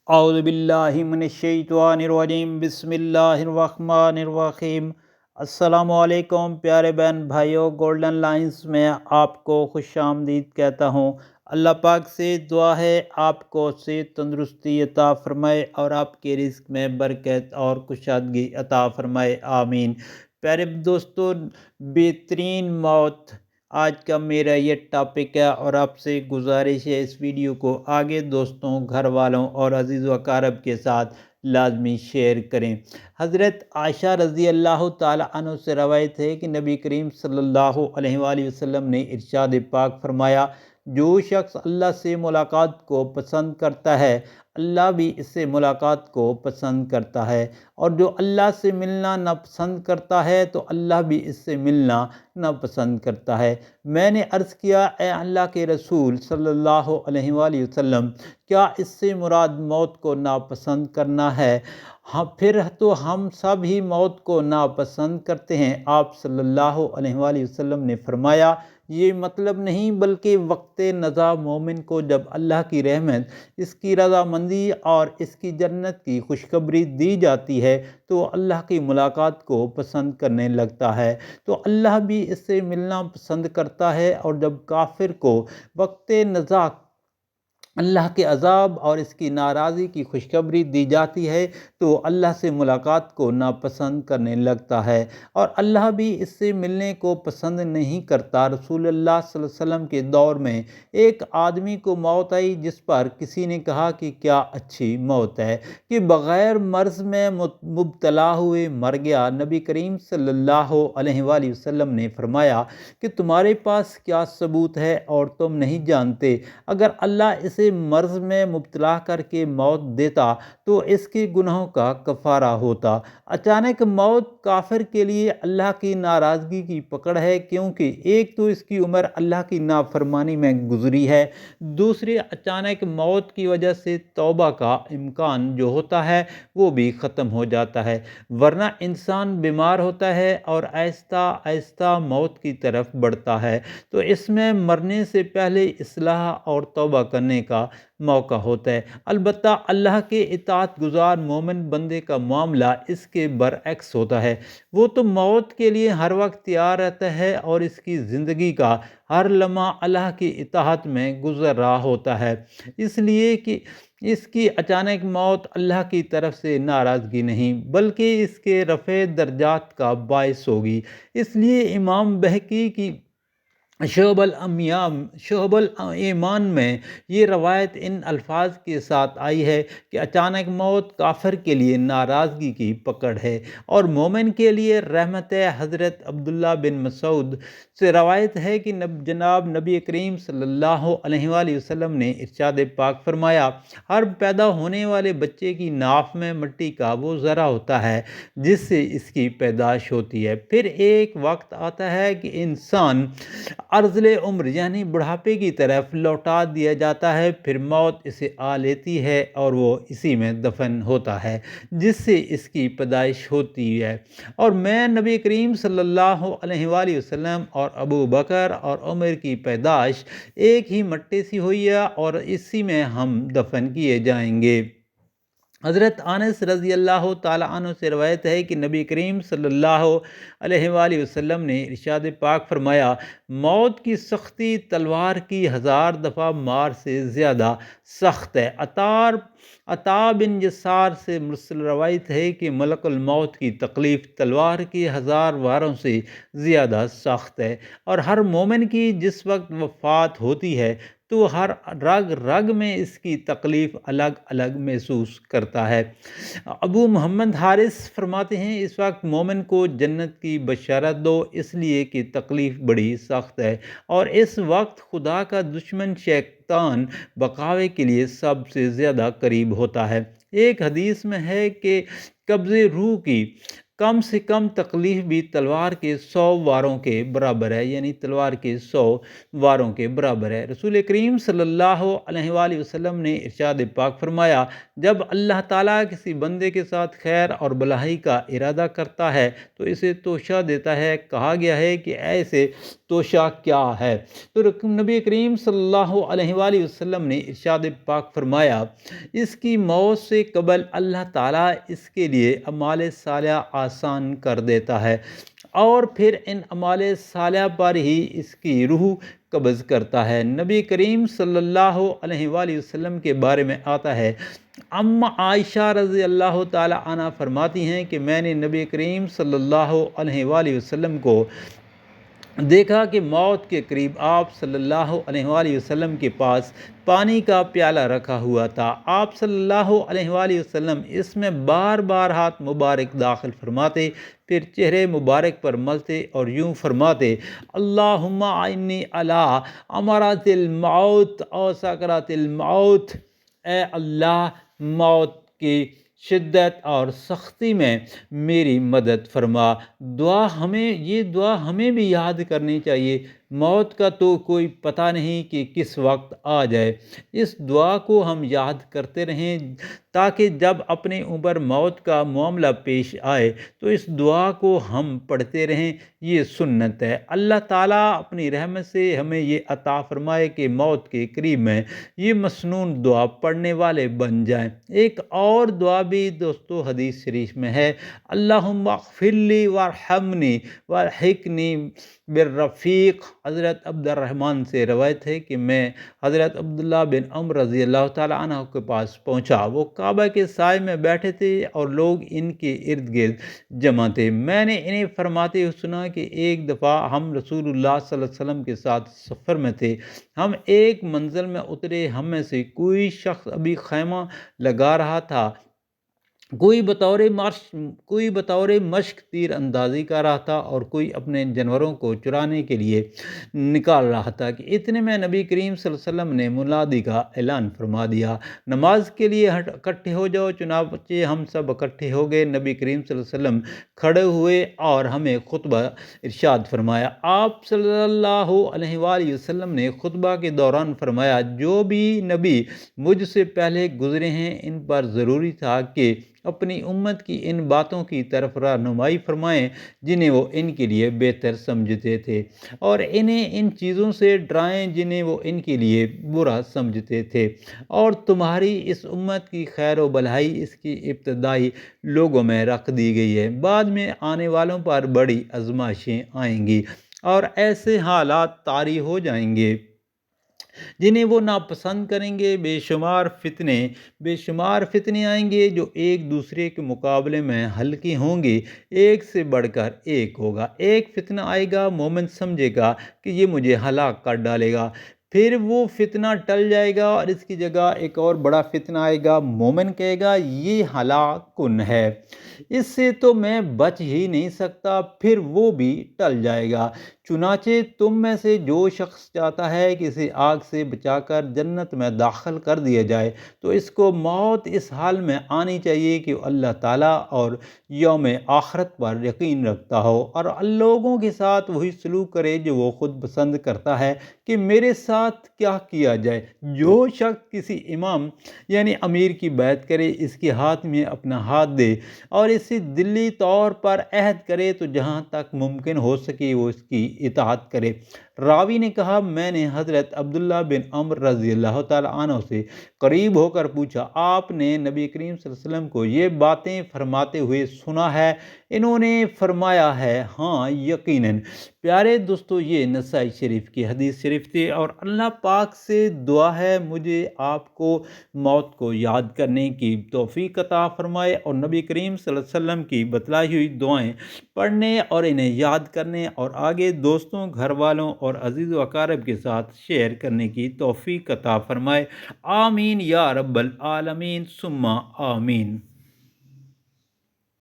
اعوذ باللہ من الشیطان الرجیم، بسم اللہ الرحمن الرحیم۔ السلام علیکم پیارے بہن بھائیوں، گولڈن لائنز میں آپ کو خوش آمدید کہتا ہوں۔ اللہ پاک سے دعا ہے آپ کو صحت تندرستی عطا فرمائے اور آپ کے رزق میں برکت اور کشادگی عطا فرمائے، آمین۔ پیارے دوستو، بہترین موت آج کا میرا یہ ٹاپک ہے، اور آپ سے گزارش ہے اس ویڈیو کو آگے دوستوں، گھر والوں اور عزیز و اقارب کے ساتھ لازمی شیئر کریں۔ حضرت عائشہ رضی اللہ تعالی عنہ سے روایت ہے کہ نبی کریم صلی اللہ علیہ وآلہ وسلم نے ارشاد پاک فرمایا، جو شخص اللہ سے ملاقات کو پسند کرتا ہے، اللہ بھی اس سے ملاقات کو پسند کرتا ہے، اور جو اللہ سے ملنا ناپسند کرتا ہے تو اللہ بھی اس سے ملنا ناپسند کرتا ہے۔ میں نے عرض کیا، اے اللہ کے رسول صلی اللہ علیہ وآلہ وسلم، کیا اس سے مراد موت کو ناپسند کرنا ہے؟ ہاں، پھر تو ہم سب ہی موت کو ناپسند کرتے ہیں۔ آپ صلی اللہ علیہ وآلہ وسلم نے فرمایا، یہ مطلب نہیں، بلکہ وقت نزا مومن کو جب اللہ کی رحمت، اس کی رضامندی اور اس کی جنت کی خوشخبری دی جاتی ہے تو اللہ کی ملاقات کو پسند کرنے لگتا ہے، تو اللہ بھی اس سے ملنا پسند کرتا ہے۔ اور جب کافر کو وقت نزا اللہ کے عذاب اور اس کی ناراضی کی خوشخبری دی جاتی ہے تو اللہ سے ملاقات کو ناپسند کرنے لگتا ہے، اور اللہ بھی اس سے ملنے کو پسند نہیں کرتا۔ رسول اللہ صلی اللہ علیہ وسلم کے دور میں ایک آدمی کو موت آئی، جس پر کسی نے کہا کہ کیا اچھی موت ہے کہ بغیر مرض میں مبتلا ہوئے مر گیا۔ نبی کریم صلی اللہ علیہ وآلہ وسلم نے فرمایا کہ تمہارے پاس کیا ثبوت ہے اور تم نہیں جانتے؟ اگر اللہ اسے مرض میں مبتلا کر کے موت دیتا تو اس کے گناہوں کا کفارہ ہوتا۔ اچانک موت کافر کے لیے اللہ کی ناراضگی کی پکڑ ہے، کیونکہ ایک تو اس کی عمر اللہ کی نافرمانی میں گزری ہے، دوسری اچانک موت کی وجہ سے توبہ کا امکان جو ہوتا ہے وہ بھی ختم ہو جاتا ہے، ورنہ انسان بیمار ہوتا ہے اور آہستہ آہستہ موت کی طرف بڑھتا ہے، تو اس میں مرنے سے پہلے اصلاح اور توبہ کرنے کا موقع ہوتا ہے۔ البتہ اللہ کے اطاعت گزار مومن بندے کا معاملہ اس کے برعکس ہوتا ہے۔ وہ تو موت کے لیے ہر وقت تیار رہتا ہے اور اس کی زندگی کا ہر لمحہ اللہ کی اطاعت میں گزر رہا ہوتا ہے، اس لیے کہ اس کی اچانک موت اللہ کی طرف سے ناراضگی نہیں، بلکہ اس کے رفع درجات کا باعث ہوگی۔ اس لیے امام بہقی کی شعب الایمان میں یہ روایت ان الفاظ کے ساتھ آئی ہے کہ اچانک موت کافر کے لیے ناراضگی کی پکڑ ہے اور مومن کے لیے رحمت ہے۔ حضرت عبداللہ بن مسعود سے روایت ہے کہ جناب نبی کریم صلی اللہ علیہ وآلہ وسلم نے ارشاد پاک فرمایا، ہر پیدا ہونے والے بچے کی ناف میں مٹی کا وہ ذرہ ہوتا ہے جس سے اس کی پیدائش ہوتی ہے، پھر ایک وقت آتا ہے کہ انسان ارذل عمر یعنی بڑھاپے کی طرف لوٹا دیا جاتا ہے، پھر موت اسے آ لیتی ہے اور وہ اسی میں دفن ہوتا ہے جس سے اس کی پیدائش ہوتی ہے۔ اور میں نبی کریم صلی اللہ علیہ وآلہ وسلم اور ابو بکر اور عمر کی پیدائش ایک ہی مٹی سے ہوئی ہے اور اسی میں ہم دفن کیے جائیں گے۔ حضرت انس رضی اللہ تعالی عنہ سے روایت ہے کہ نبی کریم صلی اللہ علیہ وآلہ وسلم نے ارشاد پاک فرمایا، موت کی سختی تلوار کی 1000 دفعہ مار سے زیادہ سخت ہے۔ عطا بن یسار سے مرسل روایت ہے کہ ملک الموت کی تکلیف تلوار کی 1000 واروں سے زیادہ سخت ہے، اور ہر مومن کی جس وقت وفات ہوتی ہے تو ہر رگ رگ میں اس کی تکلیف الگ الگ محسوس کرتا ہے۔ ابو محمد حارث فرماتے ہیں، اس وقت مومن کو جنت کی بشارت دو، اس لیے کہ تکلیف بڑی سخت ہے، اور اس وقت خدا کا دشمن شیطان بقاوے کے لیے سب سے زیادہ قریب ہوتا ہے۔ ایک حدیث میں ہے کہ کم سے کم تکلیف بھی تلوار کے 100 واروں کے برابر ہے، یعنی تلوار کے 100 واروں کے برابر ہے۔ رسول کریم صلی اللہ علیہ وآلہ وسلم نے ارشاد پاک فرمایا، جب اللہ تعالیٰ کسی بندے کے ساتھ خیر اور بھلائی کا ارادہ کرتا ہے تو اسے توشہ دیتا ہے۔ کہا گیا ہے کہ ایسے توشہ کیا ہے؟ تو نبی کریم صلی اللہ علیہ وآلہ وسلم نے ارشاد پاک فرمایا، اس کی موت سے قبل اللہ تعالیٰ اس کے لیے اعمال صالحہ آسان کر دیتا ہے اور پھر ان اعمال صالحہ پر ہی اس کی روح قبض کرتا ہے۔ نبی کریم صلی اللہ علیہ وآلہ وسلم کے بارے میں آتا ہے، عائشہ رضی اللہ تعالی عنہ فرماتی ہیں کہ میں نے نبی کریم صلی اللہ علیہ وآلہ وسلم کو دیکھا کہ موت کے قریب آپ صلی اللہ علیہ وآلہ وسلم کے پاس پانی کا پیالہ رکھا ہوا تھا۔ آپ صلی اللہ علیہ وآلہ وسلم اس میں بار بار ہاتھ مبارک داخل فرماتے، پھر چہرے مبارک پر ملتے اور یوں فرماتے، اللہم اعنی علی امارات الموت او سکرات الموت، اے اللہ موت کی شدت اور سختی میں میری مدد فرما۔ یہ دعا ہمیں بھی یاد کرنی چاہیے۔ موت کا تو کوئی پتہ نہیں کہ کس وقت آ جائے۔ اس دعا کو ہم یاد کرتے رہیں تاکہ جب اپنے اوپر موت کا معاملہ پیش آئے تو اس دعا کو ہم پڑھتے رہیں۔ یہ سنت ہے۔ اللہ تعالیٰ اپنی رحمت سے ہمیں یہ عطا فرمائے کہ موت کے قریب میں یہ مسنون دعا پڑھنے والے بن جائیں۔ ایک اور دعا بھی دوستو حدیث شریف میں ہے، اللہم اغفر لی وارحمنی والحقنی بالرفیق۔ حضرت عبد الرحمن سے روایت ہے کہ میں حضرت عبداللہ بن عمر رضی اللہ تعالیٰ عنہ کے پاس پہنچا۔ وہ کعبہ کے سائے میں بیٹھے تھے اور لوگ ان کے ارد گرد جمع تھے۔ میں نے انہیں فرماتے ہوئے سنا کہ ایک دفعہ ہم رسول اللہ صلی اللہ علیہ وسلم کے ساتھ سفر میں تھے۔ ہم ایک منزل میں اترے، ہم میں سے کوئی شخص ابھی خیمہ لگا رہا تھا، کوئی بطور مشق تیر اندازی کر رہا تھا اور کوئی اپنے جانوروں کو چرانے کے لیے نکال رہا تھا کہ اتنے میں نبی کریم صلی اللہ علیہ وسلم نے منادی کا اعلان فرما دیا، نماز کے لیے اکٹھے ہو جاؤ۔ چنانچہ ہم سب اکٹھے ہو گئے۔ نبی کریم صلی اللہ علیہ وسلم کھڑے ہوئے اور ہمیں خطبہ ارشاد فرمایا۔ آپ صلی اللہ علیہ وآلہ وسلم نے خطبہ کے دوران فرمایا، جو بھی نبی مجھ سے پہلے گزرے ہیں ان پر ضروری تھا کہ اپنی امت کی ان باتوں کی طرف رہنمائی فرمائیں جنہیں وہ ان کے لیے بہتر سمجھتے تھے، اور انہیں ان چیزوں سے ڈرائیں جنہیں وہ ان کے لیے برا سمجھتے تھے، اور تمہاری اس امت کی خیر و بھلائی اس کی ابتدائی لوگوں میں رکھ دی گئی ہے۔ بعد میں آنے والوں پر بڑی آزمائشیں آئیں گی اور ایسے حالات طاری ہو جائیں گے جنہیں وہ ناپسند کریں گے۔ بے شمار فتنے آئیں گے جو ایک دوسرے کے مقابلے میں ہلکے ہوں گے، ایک سے بڑھ کر ایک ہوگا۔ ایک فتنہ آئے گا، مومن سمجھے گا کہ یہ مجھے ہلاک کر ڈالے گا، پھر وہ فتنہ ٹل جائے گا اور اس کی جگہ ایک اور بڑا فتنہ آئے گا، مومن کہے گا یہ ہلاک کن ہے، اس سے تو میں بچ ہی نہیں سکتا، پھر وہ بھی ٹل جائے گا۔ چنانچہ تم میں سے جو شخص چاہتا ہے کہ اسے آگ سے بچا کر جنت میں داخل کر دیا جائے تو اس کو موت اس حال میں آنی چاہیے کہ وہ اللہ تعالیٰ اور یوم آخرت پر یقین رکھتا ہو اور لوگوں کے ساتھ وہی سلوک کرے جو وہ خود پسند کرتا ہے کہ میرے ساتھ کیا کیا جائے۔ جو شخص کسی امام یعنی امیر کی بیعت کرے، اس کے ہاتھ میں اپنا ہاتھ دے اور اسے دلی طور پر عہد کرے تو جہاں تک ممکن ہو سکے وہ اس کی اطاعت کرے۔ راوی نے کہا، میں نے حضرت عبداللہ بن عمر رضی اللہ تعالیٰ عنہ سے قریب ہو کر پوچھا، آپ نے نبی کریم صلی اللہ علیہ وسلم کو یہ باتیں فرماتے ہوئے سنا ہے؟ انہوں نے فرمایا ہے، ہاں یقیناً۔ پیارے دوستو، یہ نسائی شریف کی حدیث شریف تھی اور اللہ پاک سے دعا ہے مجھے آپ کو موت کو یاد کرنے کی توفیق عطا فرمائے اور نبی کریم صلی اللہ علیہ وسلم کی بتلائی ہوئی دعائیں پڑھنے اور انہیں یاد کرنے اور آگے دوستوں، گھر والوں اور عزیز و اقارب کے ساتھ شیئر کرنے کی توفیق عطا فرمائے۔ آمین یا رب العالمین ثم آمین۔